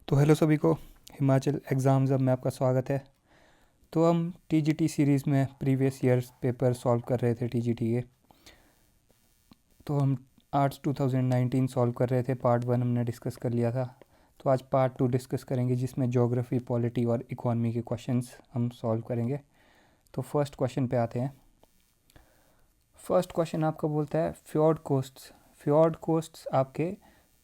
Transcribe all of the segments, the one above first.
तो हेलो सभी को, हिमाचल एग्ज़ाम्स अब में आपका स्वागत है। तो हम टीजीटी सीरीज़ में प्रीवियस ईयर्स पेपर सॉल्व कर रहे थे टीजीटी के। तो हम आर्ट्स 2019 सॉल्व कर रहे थे। पार्ट 1 हमने डिस्कस कर लिया था। तो आज पार्ट 2 डिस्कस करेंगे, जिसमें ज्योग्राफी, पॉलिटी और इकोनॉमी के क्वेश्चंस हम सॉल्व करेंगे। तो फर्स्ट क्वेश्चन पे आते हैं। फर्स्ट क्वेश्चन आपका बोलता है फ्योर्ड कोस्ट्स। फ्योर्ड कोस्ट्स आपके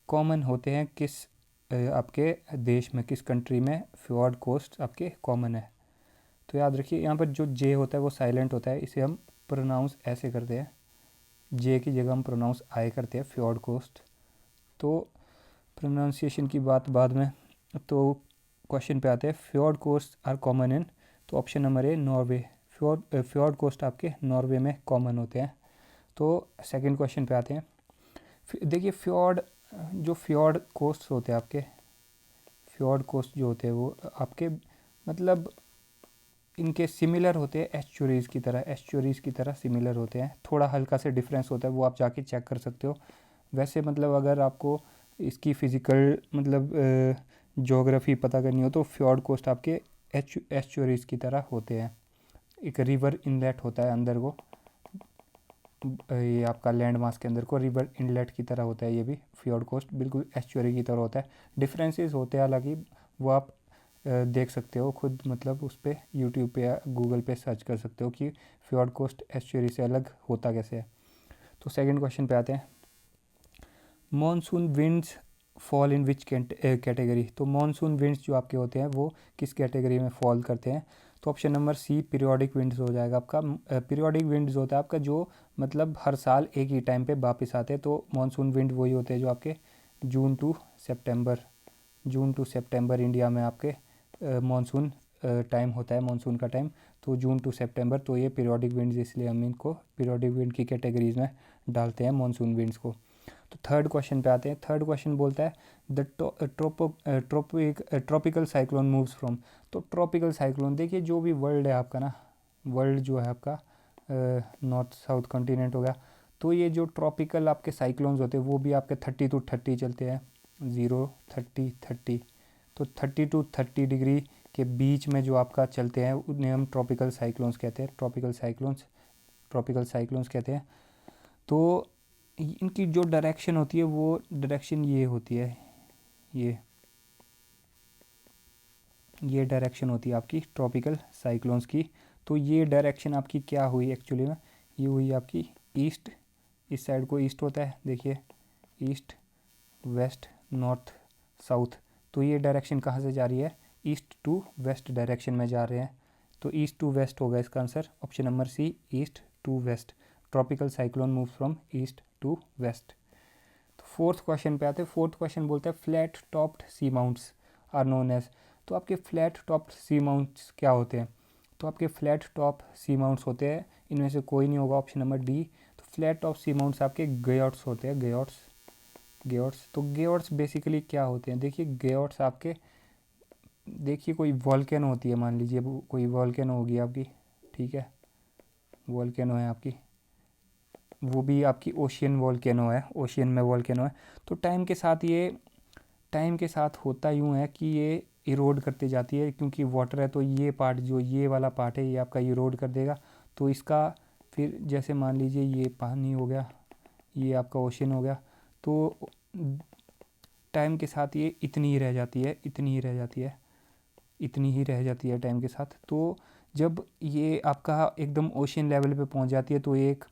कॉमन होते हैं किस आपके देश में, किस कंट्री में फ्योर्ड कोस्ट आपके कॉमन है। तो याद रखिए, यहाँ पर जो जे होता है वो साइलेंट होता है, इसे हम प्रोनाउंस ऐसे करते हैं, जे की जगह हम प्रोनाउंस आए करते हैं, फ्योर्ड कोस्ट। तो प्रोनाउंसिएशन की बात बाद में। तो क्वेश्चन पे आते हैं, fjord coast are common in. तो option number A Norway. Fjord coast आपके नॉर्वे में कॉमन होते हैं। तो सेकंड क्वेश्चन पे आते हैं। देखिए फ्योर्ड, जो फ्योर्ड कोस्ट होते हैं आपके, फ्योर्ड कोस्ट जो होते हैं वो आपके मतलब इनके सिमिलर होते हैं एस्चुरीज़ की तरह, एस्चुरीज़ की तरह सिमिलर होते हैं। थोड़ा हल्का से डिफरेंस होता है, वो आप जाके चेक कर सकते हो। वैसे मतलब अगर आपको इसकी फ़िज़िकल मतलब ज्योग्राफी पता करनी हो तो फ्योर्ड कोस्ट आपके एस्चुरीज़ की तरह होते हैं। एक रिवर इनलेट होता है अंदर को, ये आपका लैंड मास के अंदर को रिवर इनलेट की तरह होता है। ये भी फ्योर्ड कोस्ट बिल्कुल एस्चुरी की तरह होता है। डिफरेंसेस होते हैं हालांकि, वो आप देख सकते हो खुद, मतलब उस पर यूट्यूब पे या गूगल पे सर्च कर सकते हो कि फ्योर्ड कोस्ट एस्चुरी से अलग होता कैसे है। तो सेकंड क्वेश्चन पे आते हैं। Monsoon winds fall in which category. तो मॉनसून विंड्स जो आपके होते हैं वो किस कैटेगरी में फॉल करते हैं। तो option number C periodic winds हो जाएगा आपका। पीरियोडिक विंड्स होता है आपका जो मतलब हर साल एक ही टाइम पे वापस आते हैं। तो मॉनसून विंड वही होते हैं जो आपके June to September, June to September India में आपके मानसून टाइम होता है, मानसून का टाइम। तो जून टू सितंबर, तो ये पीरियोडिक विंड्स, इसलिए हम इनको पीरियोडिक विंड की कैटेगरीज में डालते हैं मानसून विंड्स को। तो थर्ड क्वेश्चन पे आते हैं। थर्ड क्वेश्चन बोलता है the tropical cyclone moves from. तो ट्रॉपिकल साइक्लोन, देखिए जो भी वर्ल्ड है आपका ना, वर्ल्ड जो है आपका नॉर्थ साउथ कॉन्टिनेंट हो गया। तो ये जो ट्रॉपिकल आपके साइक्लोन्स होते हैं वो भी आपके 30 to 30 चलते हैं, 0 30 30। तो 30 to 30 डिग्री के बीच में जो आपका चलते हैं उन्हें हम ट्रॉपिकल साइक्लोन्स कहते हैं। ट्रॉपिकल साइक्लोन्स, ट्रॉपिकल साइक्लोन्स कहते हैं। तो इनकी जो डायरेक्शन होती है वो डायरेक्शन ये होती है, ये डायरेक्शन होती है आपकी ट्रॉपिकल साइक्लोन्स की। तो ये डायरेक्शन आपकी क्या हुई एक्चुअली में, ये हुई आपकी ईस्ट। इस साइड को ईस्ट होता है, देखिए ईस्ट, वेस्ट, नॉर्थ, साउथ। तो ये डायरेक्शन कहाँ से जा रही है, ईस्ट टू वेस्ट डायरेक्शन में जा रहे हैं। तो ईस्ट टू वेस्ट होगा इसका answer, option number C east to west. Tropical cyclone move from east to west. तो फोर्थ क्वेश्चन पे आते हैं। फोर्थ क्वेश्चन बोलता है flat topped C mounts are known as. तो आपके फ्लैट टॉप्ड सी माउंट्स क्या होते हैं। तो आपके फ्लैट टॉप सी माउंट्स होते हैं, इनमें से कोई नहीं होगा, ऑप्शन नंबर डी। तो फ्लैट टॉप सी माउंट्स आपके गयोट्स होते हैं, गयोट्स, गयोट्स। तो गयोट्स बेसिकली क्या होते हैं, देखिए गयोट्स आपके, देखिए कोई वॉल्केनो होती है, मान लीजिए कोई वॉल्केनो होगी आपकी, ठीक है, वॉल्केनो है आपकी, वो भी आपकी ओशियन वॉल्केनो है, ओशियन में वॉल्केनो है। तो टाइम के साथ ये, टाइम के साथ होता यूँ है कि ये इरोड करते जाती है, क्योंकि वाटर है तो ये पार्ट, जो ये वाला पार्ट है ये आपका इरोड कर देगा। तो इसका फिर जैसे मान लीजिए ये पानी हो गया, ये आपका ओशन हो गया। तो टाइम के साथ ये इतनी ही रह जाती है, इतनी ही रह जाती है, इतनी ही रह जाती है टाइम के साथ। तो जब ये आपका एकदम ओशन लेवल पे पहुंच जाती है तो ये एक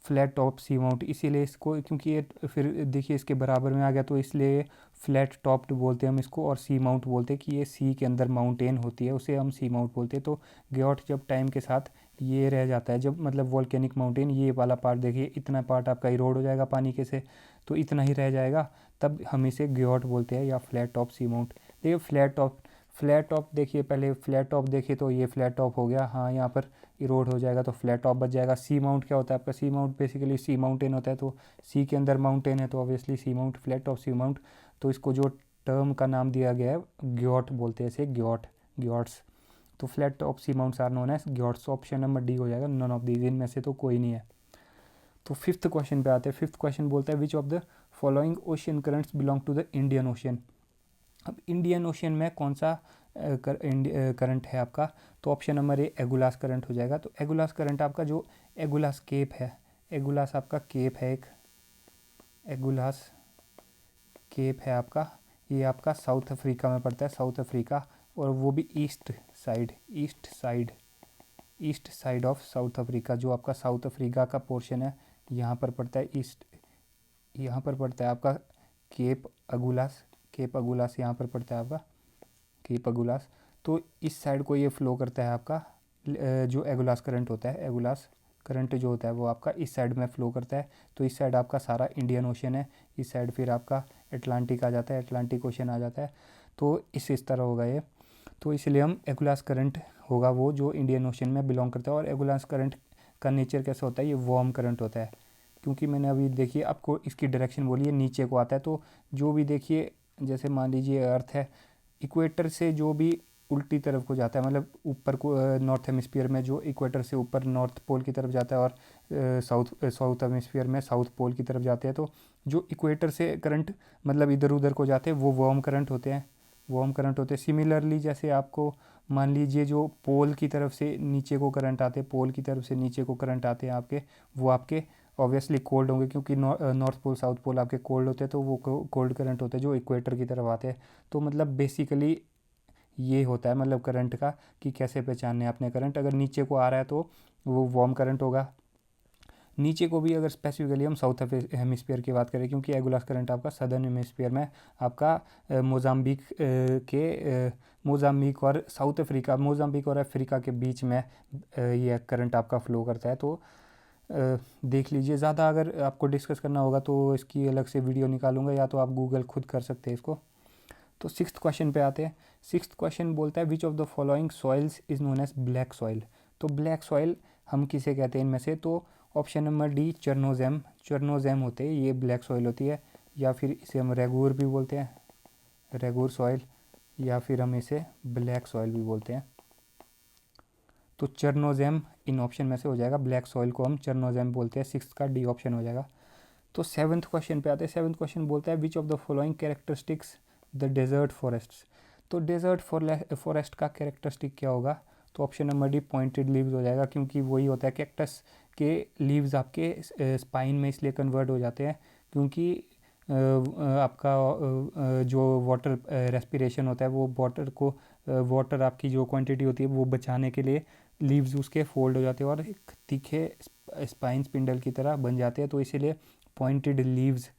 फ्लैट टॉप सी माउंट, इसीलिए इसको, क्योंकि ये फिर देखिए इसके बराबर में आ गया तो इसलिए फ्लैट टॉप्ड बोलते हैं हम इसको, और सी माउंट बोलते हैं कि ये सी के अंदर माउंटेन होती है, उसे हम सी माउंट बोलते हैं। तो ग्योट जब टाइम के साथ ये रह जाता है, जब मतलब वॉल्केनिक माउंटेन ये वाला पार्ट, देखिए इतना पार्ट आपका इरोड हो जाएगा पानी के से, तो इतना ही रह जाएगा, तब हम इसे ग्योट बोलते हैं या फ्लैट टॉप सी माउंट। देखिए फ्लैट टॉप, फ्लैट टॉप देखिए, पहले फ्लैट टॉप देखिए तो ये फ्लैट टॉप हो गया, हाँ यहाँ पर इरोड हो जाएगा तो फ्लैट टॉप बच जाएगा। सी माउंट क्या होता है आपका, सी माउंट बेसिकली सी माउंटेन होता है, तो सी के अंदर माउंटेन है तो ऑब्वियसली सी माउंट, फ्लैट टॉप सी माउंट। तो इसको जो टर्म का नाम दिया गया है ग्योट बोलते हैं इसे, ग्योट, ग्योट्स। तो flat top sea mounts are known as guyots. Option number D हो जाएगा, नन ऑफ दीज, इनमें से तो कोई नहीं है। तो फिफ्थ क्वेश्चन पे आते हैं। फिफ्थ क्वेश्चन बोलता है which of the following ocean currents belong to the Indian Ocean. अब इंडियन ओशियन में कौन सा करंट है आपका, तो option number A Agulhas current हो जाएगा। तो एगुलास करंट आपका जो एगुलास केप है, एगुलास आपका केप है एक, एगुलास केप है आपका, ये आपका साउथ अफ्रीका में पड़ता है, साउथ अफ्रीका, और वो भी side east side east side of south Africa, जो आपका साउथ अफ्रीका का पोर्शन है यहाँ पर पड़ता है ईस्ट, यहाँ पर पड़ता है आपका केप अगुलास, केप अगुलास यहाँ पर पड़ता है आपका केप अगुलास। तो इस साइड को ये फ्लो करता है आपका जो एगुलास करंट होता है, एगुलास करंट जो होता है वो आपका इस साइड में फ्लो करता है। तो इस साइड आपका सारा इंडियन ओशन है, इस साइड फिर आपका अटलांटिक आ जाता है, अटलांटिक ओशन आ जाता है। तो इस तरह होगा ये। तो इसलिए हम एगुलास करंट होगा वो जो इंडियन ओशन में बिलोंग करता है। और एगुलास करंट का नेचर कैसा होता है, ये वार्म करंट होता है, क्योंकि मैंने अभी देखिए आपको इसकी डायरेक्शन बोली है, नीचे को आता है। तो जो भी देखिए जैसे मान लीजिए अर्थ है, इक्वेटर से जो भी उल्टी तरफ को जाता है, मतलब ऊपर को नॉर्थ हेमिस्फीयर में जो इक्वेटर से ऊपर नॉर्थ पोल की तरफ जाता है, और साउथ हेमिस्फीयर में साउथ पोल की तरफ जाते हैं। तो जो इक्वेटर से करंट मतलब इधर उधर को जाते हैं वो वार्म करंट होते हैं, वार्म करंट होते हैं। सिमिलरली जैसे आपको मान लीजिए जो पोल की तरफ से नीचे को करंट आते हैं, पोल की तरफ से नीचे को करंट आते हैं आपके, वो आपके ऑब्वियसली कोल्ड होंगे, क्योंकि नॉर्थ पोल साउथ पोल आपके कोल्ड होते हैं, तो वो कोल्ड करंट होते हैं जो इक्वेटर की तरफ आते हैं। तो मतलब बेसिकली ये होता है मतलब करंट का, कि कैसे पहचानने अपने करंट, अगर नीचे को आ रहा है तो वो वार्म करंट होगा। नीचे को भी अगर स्पेसिफिकली हम साउथ हेमिस्फीयर की बात करें, क्योंकि एगुलास करंट आपका सदर्न हेमिस्फीयर में आपका मोजाम्बिक और साउथ अफ्रीका, मोजाम्बिक और अफ्रीका के बीच में ये करंट आपका फ्लो करता है। तो देख लीजिए, ज़्यादा अगर आपको डिस्कस करना होगा तो इसकी अलग से वीडियो निकालूंगा, या तो आप गूगल खुद कर सकते हैं इसको। तो सिक्स्थ क्वेश्चन पे आते हैं। सिक्स्थ क्वेश्चन बोलता है which of the following soils is known as black soil. तो ब्लैक सॉइल हम किसे कहते हैं इनमें से, तो option number D chernozem, chernozem होते हैं ये ब्लैक सॉइल होती है, या फिर इसे हम रेगूर भी बोलते हैं, रेगूर सॉइल, या फिर हम इसे ब्लैक सॉइल भी बोलते हैं। तो चरनोज़ेम इन ऑप्शन में से हो जाएगा, ब्लैक सॉइल को हम चरनोज़ेम बोलते हैं, सिक्स का डी ऑप्शन हो जाएगा। तो सेवन्थ क्वेश्चन पे आते हैं। सेवन्थ क्वेश्चन बोलता है which of the following characteristics the desert forests. तो डेजर्ट फॉरेस्ट का कैरेक्टरिस्टिक क्या होगा, तो option number D pointed leaves हो जाएगा, क्योंकि वही होता है कैक्टस के लीव्स आपके स्पाइन में इसलिए कन्वर्ट हो जाते हैं, क्योंकि आपका जो वाटर रेस्पिरेशन होता है वो वाटर आपकी जो क्वांटिटी होती है वो बचाने के लिए लीव्स उसके फोल्ड हो जाते हैं और एक तीखे स्पाइन स्पिंडल की तरह बन जाते हैं। तो इसीलिए पॉइंटेड लीव्स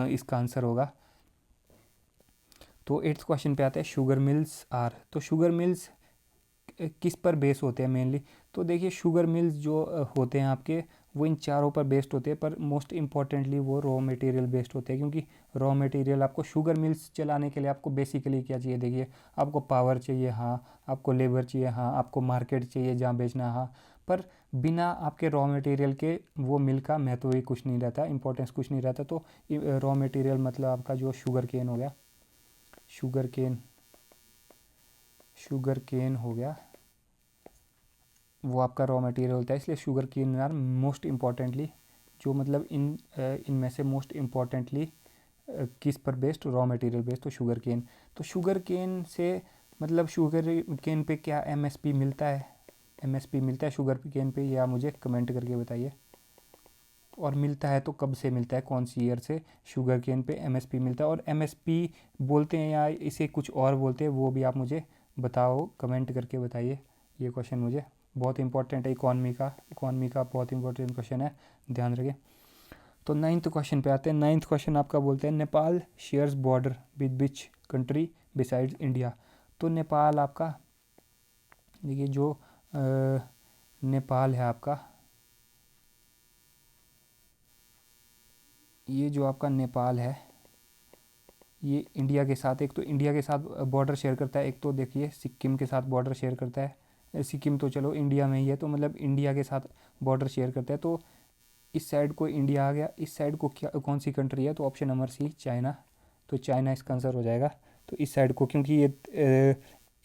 इसका आंसर होगा। तो एट्थ क्वेश्चन पे आते हैं शुगर मिल्स आर। तो शुगर मिल्स किस पर बेस होते हैं मेनली, तो देखिए शुगर मिल्स जो होते हैं आपके वो इन चारों पर बेस्ड होते हैं, पर मोस्ट इम्पॉर्टेंटली वो रॉ मटेरियल बेस्ड होते हैं, क्योंकि रॉ मटेरियल आपको शुगर मिल्स चलाने के लिए आपको बेसिकली क्या चाहिए, देखिए आपको पावर चाहिए, हाँ, आपको लेबर चाहिए, हाँ, आपको मार्केट चाहिए जहाँ बेचना, हाँ, पर बिना आपके रॉ मटेरियल के वो मिल का महत्व ही कुछ नहीं रहता, इंपॉर्टेंस कुछ नहीं रहता। तो रॉ मटेरियल मतलब आपका जो शुगर केन हो गया, शुगर केन हो गया, वो आपका रॉ मटेरियल होता है, इसलिए sugarcane are most importantly जो मतलब इनमें से मोस्ट इम्पॉर्टेंटली किस पर बेस्ड, रॉ मटेरियल बेस्ड, तो शुगर केन। तो शुगर केन से मतलब शुगर केन पे क्या एमएसपी मिलता है, एमएसपी मिलता है शुगर केन पे, या मुझे कमेंट करके बताइए, और मिलता है तो कब से मिलता है, कौन सी ईयर से शुगर केन पे एमएसपी मिलता है, और एमएसपी बोलते हैं या इसे कुछ और बोलते हैं वो भी आप मुझे बताओ, कमेंट करके बताइए। ये क्वेश्चन मुझे बहुत इंपॉर्टेंट है, इकॉनमी का बहुत इंपॉर्टेंट क्वेश्चन है, ध्यान रखें। तो नाइन्थ क्वेश्चन पे आते हैं। नाइन्थ क्वेश्चन आपका बोलते हैं Nepal shares border with which country besides India. तो नेपाल आपका देखिए जो नेपाल है आपका, ये जो आपका नेपाल है ये इंडिया के साथ, एक तो इंडिया के साथ बॉर्डर शेयर करता है, एक तो देखिए सिक्किम के साथ बॉर्डर शेयर करता है। सिक्किम तो चलो इंडिया में ही है, तो मतलब इंडिया के साथ बॉर्डर शेयर करता है। तो इस साइड को इंडिया आ गया, इस साइड को क्या कौन सी कंट्री है, तो ऑप्शन नंबर सी चाइना। तो चाइना इसका आंसर हो जाएगा। तो इस साइड को क्योंकि ये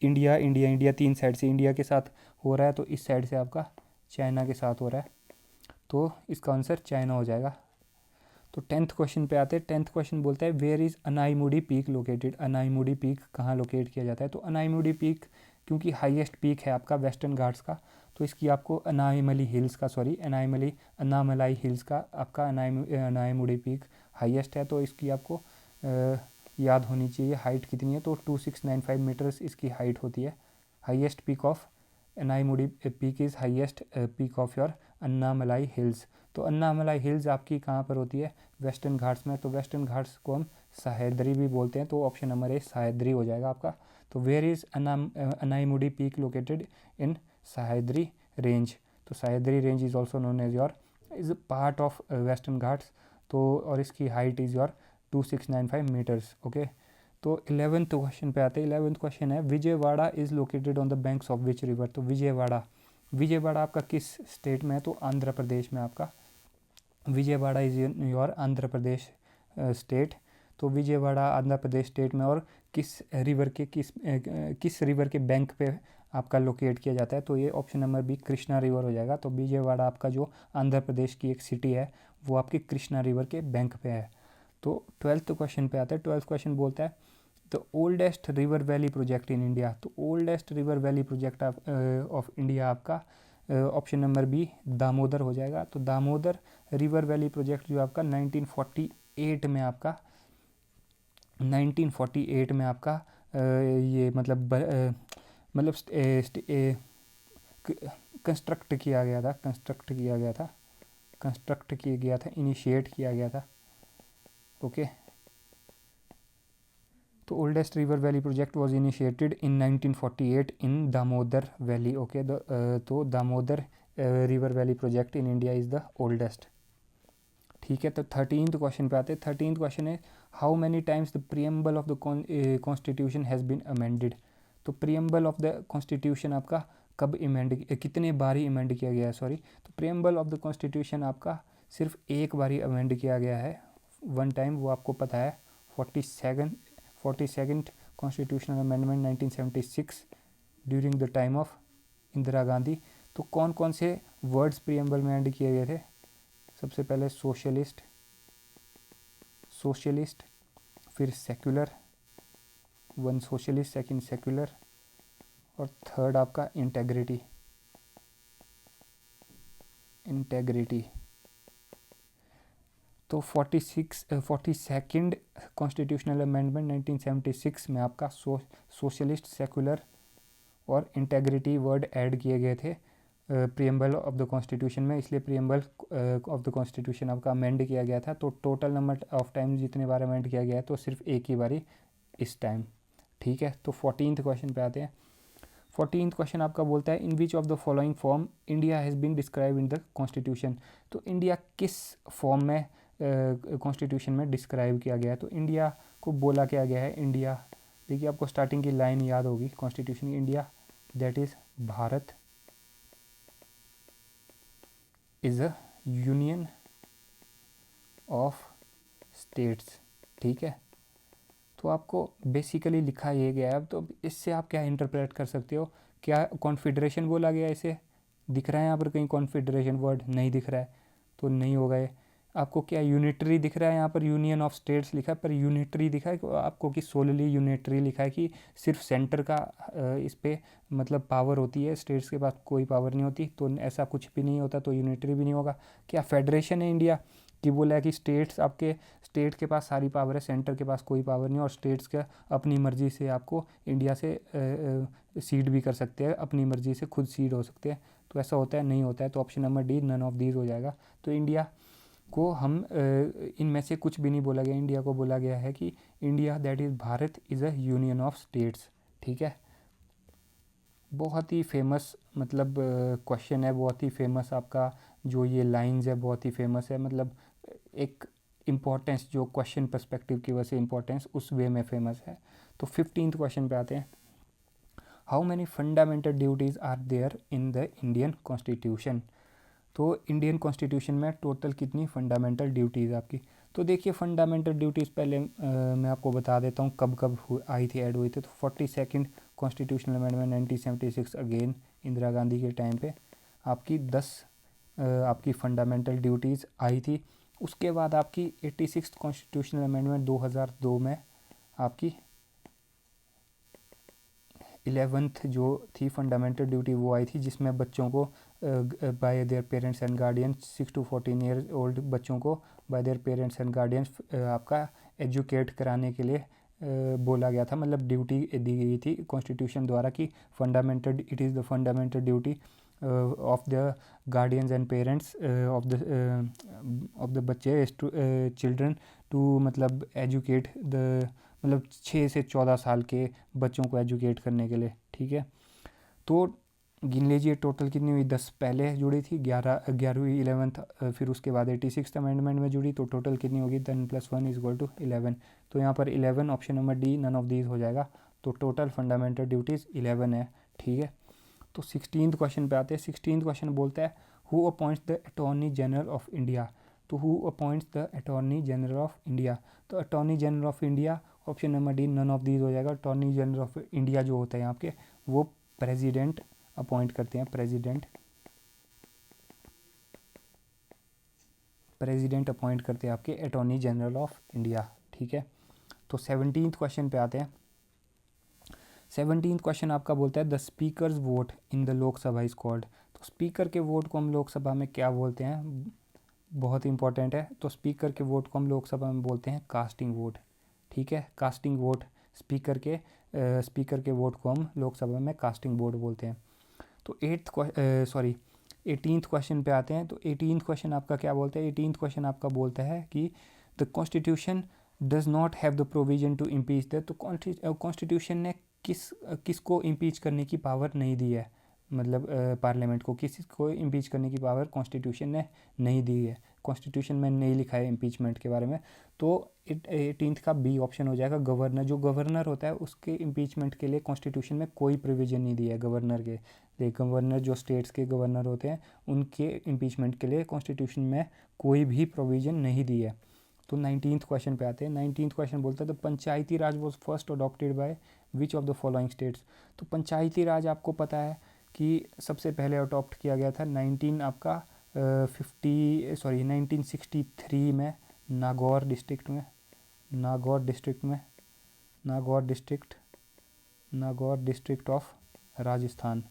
इंडिया इंडिया इंडिया तीन साइड से इंडिया के साथ हो रहा है, तो इस साइड से आपका चाइना के साथ हो रहा है, तो इसका आंसर चाइना हो जाएगा। तो 10th क्वेश्चन पे आते हैं। 10th क्वेश्चन बोलता है where is Anaimudi peak located. Anaimudi peak कहाँ लोकेट किया जाता है? तो अनाईमुडी पीक क्योंकि हाईएस्ट पीक है आपका वेस्टर्न घाट्स का, तो इसकी आपको अनाईमली हिल्स का आपका अनाईमुडी पीक हाईएस्ट है, तो इसकी आपको याद होनी चाहिए हाइट कितनी है। तो 2695 मीटर्स इसकी हाइट होती है। Highest peak of Anaimudi peak is highest peak of your Annamalai hills. तो अन्नामलाई हिल्स आपकी कहाँ पर होती है? वेस्टर्न घाट्स में। तो वेस्टर्न घाट्स को हम सह्याद्री भी बोलते हैं, तो ऑप्शन नंबर ए सह्याद्री हो जाएगा आपका। तो where is Anaimudi peak located? In Sahyadri range. तो Sahyadri range is also known as your is part of Western Ghats. तो और इसकी height is your 2695 metres. Okay, तो 11th क्वेश्चन पे आते हैं। 11th क्वेश्चन है Vijayawada is located on the banks of which river. तो विजयवाड़ा आपका किस स्टेट में है? तो आंध्र प्रदेश में आपका Vijayawada is your Andhra Pradesh state. तो विजयवाड़ा आंध्र प्रदेश स्टेट में, और किस रिवर के बैंक पे आपका लोकेट किया जाता है? तो ये option number B Krishna river हो जाएगा। तो विजयवाड़ा आपका जो आंध्र प्रदेश की एक सिटी है वो आपकी कृष्णा रिवर के बैंक पे है। तो 12th क्वेश्चन पे आता है। 12th क्वेश्चन बोलता है the oldest river valley project in India. तो oldest river valley project of India आपका ऑप्शन नंबर बी दामोदर हो जाएगा। तो दामोदर रिवर वैली प्रोजेक्ट जो आपका 1948 में आपका ये मतलब कंस्ट्रक्ट किया गया था, इनिशिएट किया गया था। ओके, तो oldest river valley project was initiated in 1948 in Damodar valley. Okay, तो Damodar river valley project in India is the oldest. ठीक है, तो 13th क्वेश्चन पे आते हैं। 13th क्वेश्चन है how many times the preamble of the constitution has been amended. तो preamble of the constitution आपका कब कितने बारी अमेंड किया गया है? सॉरी, तो प्रीएम्बल ऑफ द कॉन्स्टिट्यूशन आपका सिर्फ एक बारी अमेंड किया गया है, वन टाइम, वो आपको पता है 42nd constitutional amendment 1976 during the time of Indira Gandhi. तो कौन कौन से वर्ड्स प्रीएम्बल में ऐड किए गए थे? सबसे पहले सोशलिस्ट, फिर secular, one socialist, second secular, और थर्ड आपका इंटेग्रिटी। तो 42nd कॉन्स्टिट्यूशनल अमेंडमेंट 1976 में आपका सोशलिस्ट, सेक्युलर और इंटेग्रिटी वर्ड ऐड किए गए थे प्रीएम्बल ऑफ द कॉन्स्टिट्यूशन में, इसलिए प्रीएम्बल ऑफ द कॉन्स्टिट्यूशन आपका अमेंड किया गया था। तो टोटल नंबर ऑफ टाइम जितने बार अमेंड किया गया है तो सिर्फ एक ही बारी इस टाइम। ठीक है, तो 14th क्वेश्चन पे आते हैं। 14th क्वेश्चन आपका बोलता है in which of the following form India has been describe in the constitution. तो इंडिया किस फॉर्म में कॉन्स्टिट्यूशन में डिस्क्राइब किया गया है? तो इंडिया को बोला क्या गया है? इंडिया, देखिए आपको स्टार्टिंग की लाइन याद होगी कॉन्स्टिट्यूशन की, India that is Bharat is a union of states. ठीक है, तो आपको बेसिकली लिखा ये गया है। अब तो इससे आप क्या इंटरप्रेट कर सकते हो? क्या कॉन्फेडरेशन बोला गया इसे? दिख रहा है यहाँ पर कहीं कॉन्फेडरेशन वर्ड? नहीं दिख रहा है, तो नहीं होगा ये। आपको क्या यूनिटरी दिख रहा है? यहाँ पर यूनियन ऑफ स्टेट्स लिखा है, पर यूनिटरी दिखा है आपको कि सोलली यूनिटरी लिखा है कि सिर्फ सेंटर का इस पर मतलब पावर होती है, स्टेट्स के पास कोई पावर नहीं होती? तो ऐसा कुछ भी नहीं होता, तो यूनिटरी भी नहीं होगा। क्या फेडरेशन है इंडिया कि बोला है कि स्टेट के पास सारी पावर है, सेंटर के पास कोई पावर नहीं, और स्टेट्स का अपनी मर्ज़ी से आपको इंडिया से सीड भी कर सकते हैं, अपनी मर्ज़ी से खुद सीड हो सकते हैं? तो ऐसा होता है? नहीं होता है। तो option number D none of these हो जाएगा। तो इंडिया को हम इनमें से कुछ भी नहीं बोला गया। इंडिया को बोला गया है कि India that is Bharat is a union of states. ठीक है, बहुत ही फेमस मतलब क्वेश्चन है, बहुत ही फेमस आपका जो ये लाइंस है बहुत ही फेमस है, मतलब एक इम्पोर्टेंस जो क्वेश्चन पर्सपेक्टिव की वजह से इम्पोर्टेंस उस वे में फेमस है। तो 15th क्वेश्चन पे आते हैं। How many fundamental duties are there in the Indian constitution. तो इंडियन कॉन्स्टिट्यूशन में टोटल कितनी फंडामेंटल ड्यूटीज़ आपकी? तो देखिए फंडामेंटल ड्यूटीज़ पहले मैं आपको बता देता हूँ कब कब आई थी, ऐड हुई थी। तो 42nd constitutional amendment 1976 again Indira Gandhi के टाइम पे आपकी 10 आपकी फंडामेंटल ड्यूटीज़ आई थी। उसके बाद आपकी 86 कॉन्स्टिट्यूशनल अमेंडमेंट 2002 में आपकी 11th जो थी फंडामेंटल ड्यूटी वो आई थी, जिसमें बच्चों को bye their parents and guardians 6 to 14 year old बच्चों को bye their parents and guardians आपका एजुकेट कराने के लिए बोला गया था, मतलब ड्यूटी दी गई थी कॉन्स्टिट्यूशन द्वारा कि fundamental it is the fundamental duty of the guardians and parents of the बच्चे चिल्ड्रन टू मतलब एजुकेट द मतलब 6 से 14 साल के बच्चों को एजुकेट करने के लिए, ठीक है। तो गिन लीजिए टोटल कितनी हुई, 10 पहले जुड़ी थी, 11वीं 11th फिर उसके बाद 86 अमेंडमेंट में जुड़ी, तो टोटल कितनी होगी 10+1 = 11। तो यहाँ पर 11 option number D none of these हो जाएगा। तो टोटल फंडामेंटल ड्यूटीज़ 11 है, ठीक है। तो 16th क्वेश्चन पे आते हैं। 16th क्वेश्चन बोलता है who appoints the attorney general of India. तो who appoints the attorney general of India, तो attorney general of India option number D none of these हो जाएगा। अटॉर्नी जनरल ऑफ इंडिया जो होता है यहाँ के वो प्रेसिडेंट अपॉइंट करते हैं, प्रेसिडेंट अपॉइंट करते हैं आपके अटॉर्नी जनरल ऑफ इंडिया, ठीक है। तो 17th क्वेश्चन पे आते हैं। 17th क्वेश्चन आपका बोलता है the speakers vote in the Lok Sabha is called. तो स्पीकर के वोट को हम लोकसभा में क्या बोलते हैं, बहुत इंपॉर्टेंट है। तो स्पीकर के वोट को हम लोकसभा में बोलते हैं कास्टिंग वोट, ठीक है। कास्टिंग वोट स्पीकर के वोट को हम लोकसभा में कास्टिंग वोट बोलते हैं। तो 18th क्वेश्चन पे आते हैं। तो 18th क्वेश्चन आपका क्या बोलता है, 18th क्वेश्चन आपका बोलता है कि the constitution does not have the provision to impeach the. तो कॉन्स्टिट्यूशन ने किसको इम्पीच करने की पावर नहीं दी है, मतलब पार्लियामेंट को किसको इम्पीच करने की पावर कॉन्स्टिट्यूशन ने नहीं दी है। कॉन्स्टिट्यूशन में नहीं लिखा है इम्पीचमेंट के बारे में। तो 18th का बी ऑप्शन हो जाएगा गवर्नर। जो गवर्नर होता है उसके इम्पीचमेंट के लिए कॉन्स्टिट्यूशन में कोई प्रोविज़न नहीं दिया है गवर्नर के लिए। गवर्नर जो स्टेट्स के गवर्नर होते हैं उनके इम्पीचमेंट के लिए कॉन्स्टिट्यूशन में कोई भी प्रोविज़न नहीं दी है। तो 19th क्वेश्चन पे आते हैं। 19th क्वेश्चन बोलता है तो Panchayati Raj was first adopted by which of the following states. तो पंचायती राज आपको पता है कि सबसे पहले अडॉप्ट किया गया था 1963 में Nagaur district of Rajasthan,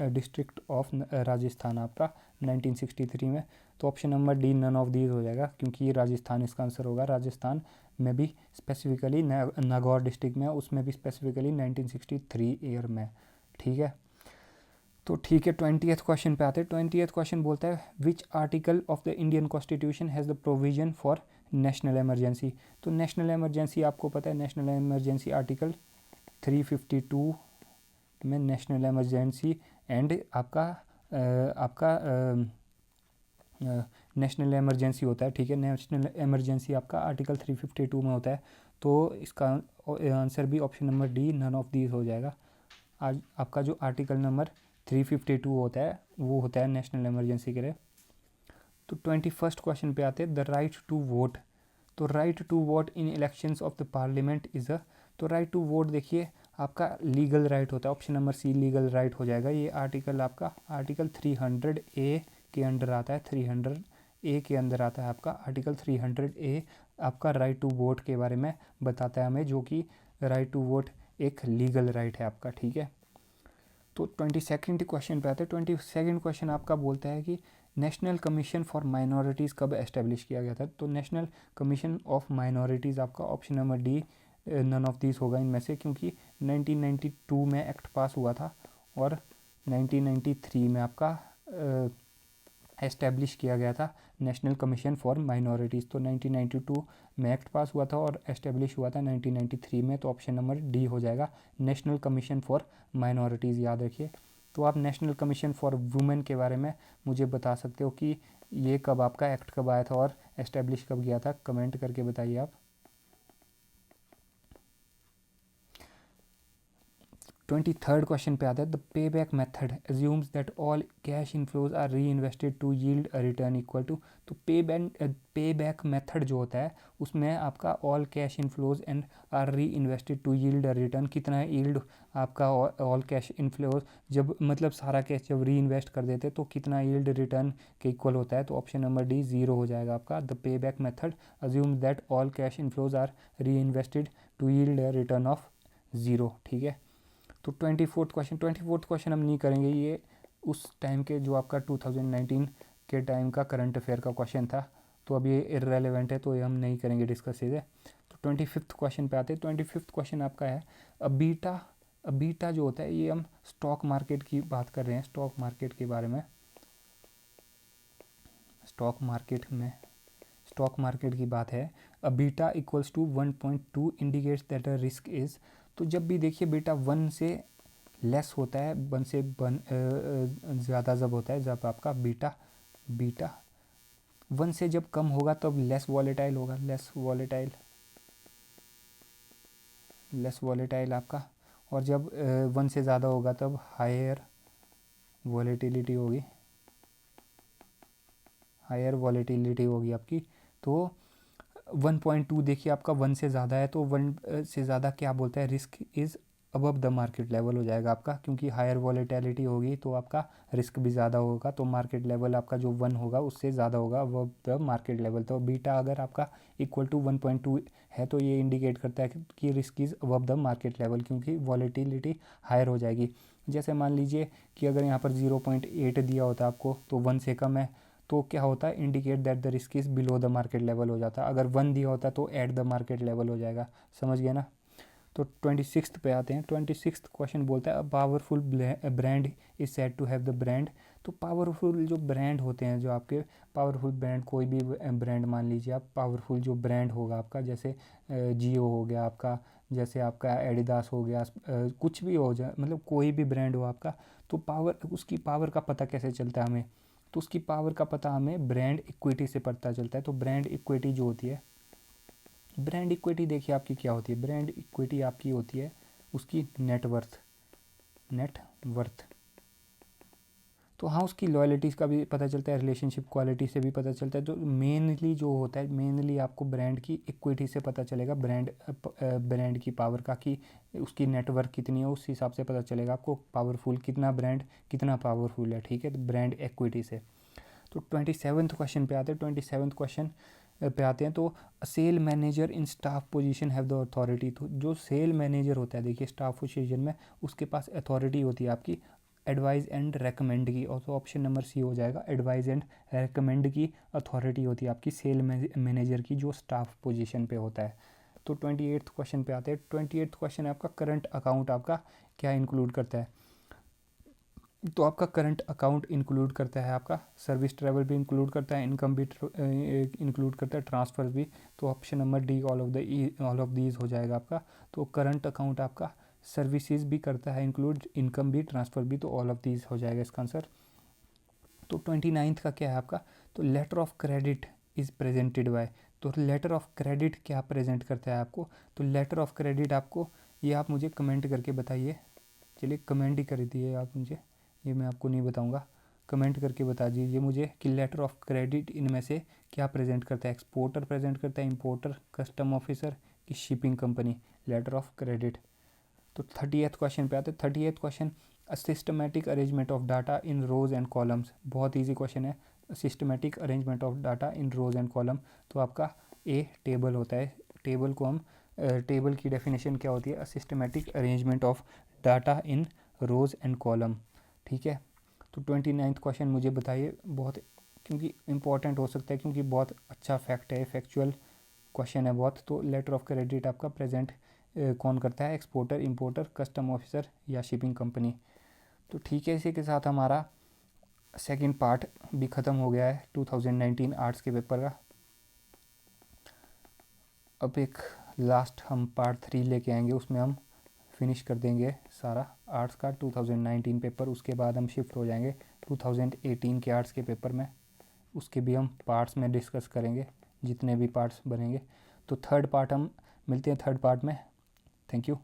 district of Rajasthan आपका 1963 में। तो option number D none of these हो जाएगा, क्योंकि ये राजस्थान इसका आंसर होगा। राजस्थान में भी स्पेसिफिकली नागौर डिस्ट्रिक्ट में, उसमें भी स्पेसिफिकली 1963 ईयर में, ठीक है। तो ठीक है 20th क्वेश्चन पे आते हैं। 20th क्वेश्चन बोलता है which article of the Indian constitution has the provision for national emergency. तो नेशनल इमरजेंसी आपको पता है, नेशनल इमरजेंसी आर्टिकल 352 में नेशनल इमरजेंसी एंड आपका नेशनल इमरजेंसी होता है, ठीक है। नेशनल इमरजेंसी आपका आर्टिकल 352 में होता है। तो इसका आंसर भी option number D none of these हो जाएगा। आज आपका जो आर्टिकल नंबर 352 होता है वो होता है नेशनल इमरजेंसी के लिए। तो 21st क्वेश्चन पे आते हैं द राइट टू वोट। तो right to vote in elections of the parliament is a. तो राइट टू वोट देखिए आपका लीगल राइट होता है, option number C legal right हो जाएगा। ये आर्टिकल आपका आर्टिकल 300A के अंडर आता है, 300A के अंदर आता है आपका आर्टिकल 300A आपका राइट टू वोट के बारे में बताता है हमें, जो कि राइट टू वोट एक लीगल राइट है आपका, ठीक है। तो 22nd क्वेश्चन पे आते हैं। 22nd क्वेश्चन आपका बोलता है कि नेशनल कमीशन फॉर माइनॉरिटीज़ कब एस्टेब्लिश किया गया था। तो नेशनल कमीशन ऑफ माइनॉरिटीज़ आपका option number D none of these होगा इनमें से, क्योंकि 1992 में एक्ट पास हुआ था और 1993 में आपका एस्टेब्लिश किया गया था नेशनल कमीशन फॉर माइनॉरिटीज़। तो 1992 में एक्ट पास हुआ था और एस्टेब्लिश हुआ था 1993 में। तो ऑप्शन नंबर डी हो जाएगा नेशनल कमीशन फॉर माइनॉरिटीज़, याद रखिए। तो आप नेशनल कमीशन फॉर वुमेन के बारे में मुझे बता सकते हो कि ये कब आपका एक्ट कब आया था और एस्टेब्लिश कब किया था, कमेंट करके बताइए आप। 23rd क्वेश्चन पे आता है, the pay back method assumes that all cash inflows are reinvested to yield a return equal to. तो पे बैक मेथड जो होता है उसमें आपका all cash inflows and are reinvested to yield a return कितना है yield आपका all cash inflows जब मतलब सारा कैश जब री इन्वेस्ट कर देते तो कितना यील्ड रिटर्न के इक्वल होता है। तो ऑप्शन नंबर डी 0 हो जाएगा आपका। The pay back method assumes that all cash inflows are reinvested to yield a return of 0। ठीक है। तो 24th क्वेश्चन हम नहीं करेंगे, ये उस टाइम के जो आपका 2019 के टाइम का करंट अफेयर का क्वेश्चन था, तो अब ये इररेलेवेंट है तो ये हम नहीं करेंगे डिस्कस इसे। तो 25th क्वेश्चन पे आते हैं। 25th क्वेश्चन आपका है बीटा जो होता है, ये हम स्टॉक मार्केट की बात कर रहे हैं, स्टॉक मार्केट के बारे में। स्टॉक मार्केट की बात है। Beta equals to 1.2 indicates that a risk is. तो जब भी देखिए बेटा 1 से लेस होता है, 1 से ज़्यादा जब होता है, जब आपका बीटा 1 से जब कम होगा तब लेस वॉलेटाइल होगा, लेस वॉलेटाइल आपका। और जब 1 से ज़्यादा होगा तब हायर वॉलेटिलिटी होगी आपकी। तो 1.2 देखिए आपका 1 से ज़्यादा है, तो 1 से ज़्यादा क्या बोलता है, risk is above the market level हो जाएगा आपका, क्योंकि हायर वॉलेटिलिटी होगी तो आपका रिस्क भी ज़्यादा होगा, तो मार्केट लेवल आपका जो 1 होगा उससे ज़्यादा होगा अबव द मार्केट लेवल। तो बीटा अगर आपका इक्वल टू 1.2 है तो ये इंडिकेट करता है कि risk is above the market level, क्योंकि वॉलेटिलिटी हायर हो जाएगी। जैसे मान लीजिए कि अगर यहाँ पर 0.8 दिया होता आपको, तो 1 से कम है, तो क्या होता है, indicate that the risk is below the market level हो जाता है। अगर 1 दिया होता तो एट द मार्केट लेवल हो जाएगा। समझ गया ना। तो 26th पे आते हैं। 26th क्वेश्चन बोलता है, a powerful brand is said to have the brand. तो पावरफुल जो ब्रांड होते हैं, जो आपके पावरफुल ब्रांड, कोई भी ब्रांड मान लीजिए आप, पावरफुल जो ब्रांड होगा आपका, जैसे जियो हो गया आपका, जैसे आपका एडिडास हो गया, कुछ भी हो जाए, मतलब कोई भी ब्रांड हो आपका, तो उसकी पावर का पता कैसे चलता है हमें, तो उसकी पावर का पता हमें ब्रांड इक्विटी से पता चलता है। तो ब्रांड इक्विटी जो होती है, ब्रांड इक्विटी देखिए आपकी क्या होती है, ब्रांड इक्विटी आपकी होती है उसकी नेटवर्थ। तो हाँ, उसकी लॉयल्टीज़ का भी पता चलता है, रिलेशनशिप क्वालिटी से भी पता चलता है। तो मेनली जो होता है, मेनली आपको ब्रांड की इक्विटी से पता चलेगा, ब्रांड की पावर का, कि उसकी नेटवर्क कितनी है, उस हिसाब से पता चलेगा आपको पावरफुल ब्रांड कितना पावरफुल है। ठीक है, तो ब्रांड इक्विटी से। तो 27th क्वेश्चन पे आते हैं। 27th क्वेश्चन पे आते हैं। तो sale manager in staff position have the authority. तो जो सेल मैनेजर होता है, देखिए स्टाफ पोजीशन में, उसके पास अथॉरिटी होती है आपकी एडवाइज एंड रेकमेंड की। और तो ऑप्शन नंबर सी हो जाएगा, एडवाइज एंड रेकमेंड की अथॉरिटी होती है आपकी सेल मैनेजर की, जो स्टाफ पोजीशन पे होता है। तो 28th क्वेश्चन पे आते हैं। 28th क्वेश्चन है आपका, करंट अकाउंट आपका क्या इंक्लूड करता है। तो आपका करंट अकाउंट इंक्लूड करता है आपका सर्विस ट्रैवल भी इंक्लूड करता है, इनकम भी इंक्लूड करता है, ट्रांसफ़र भी। तो option number D all of these हो जाएगा आपका। तो करंट अकाउंट आपका सर्विसेज भी करता है इंक्लूड, इनकम भी, ट्रांसफ़र भी, तो ऑल ऑफ दीज हो जाएगा इसका आंसर। तो 29th का क्या है आपका, तो letter of credit is presented by. तो लेटर ऑफ क्रेडिट क्या प्रेजेंट करता है आपको, तो लेटर ऑफ क्रेडिट आपको, ये आप मुझे कमेंट करके बताइए। चलिए कमेंट ही कर दिए आप मुझे, ये मैं आपको नहीं बताऊंगा, कमेंट करके बता दीजिए मुझे कि लेटर ऑफ क्रेडिट इनमें से क्या प्रेजेंट करता है, एक्सपोर्टर प्रेजेंट करता है, इंपोर्टर, कस्टम ऑफिसर की shipping company, letter of credit. तो 30th क्वेश्चन पे आते हैं। 30th question, a systematic arrangement of data in rows and columns. बहुत ईजी क्वेश्चन है, systematic arrangement of data in rows and column. तो आपका ए table होता है, टेबल को हम टेबल की डेफिनेशन क्या होती है, a systematic arrangement of data in rows and column. ठीक है। तो 29th क्वेश्चन मुझे बताइए, बहुत क्योंकि इंपॉर्टेंट हो सकता है, क्योंकि बहुत अच्छा फैक्ट है, फैक्चुअल क्वेश्चन है बहुत। तो लेटर ऑफ क्रेडिट आपका प्रेजेंट कौन करता है, एक्सपोर्टर, इंपोर्टर, कस्टम ऑफिसर या शिपिंग कंपनी। तो ठीक है, इसी के साथ हमारा सेकंड पार्ट भी ख़त्म हो गया है 2019 आर्ट्स के पेपर का। अब एक लास्ट हम पार्ट 3 लेके आएंगे, उसमें हम फिनिश कर देंगे सारा आर्ट्स का 2019 पेपर। उसके बाद हम शिफ्ट हो जाएंगे 2018 के आर्ट्स के पेपर में, उसके भी हम पार्ट्स में डिस्कस करेंगे, जितने भी पार्ट्स बनेंगे। तो थर्ड पार्ट हम मिलते हैं थर्ड पार्ट में। Thank you.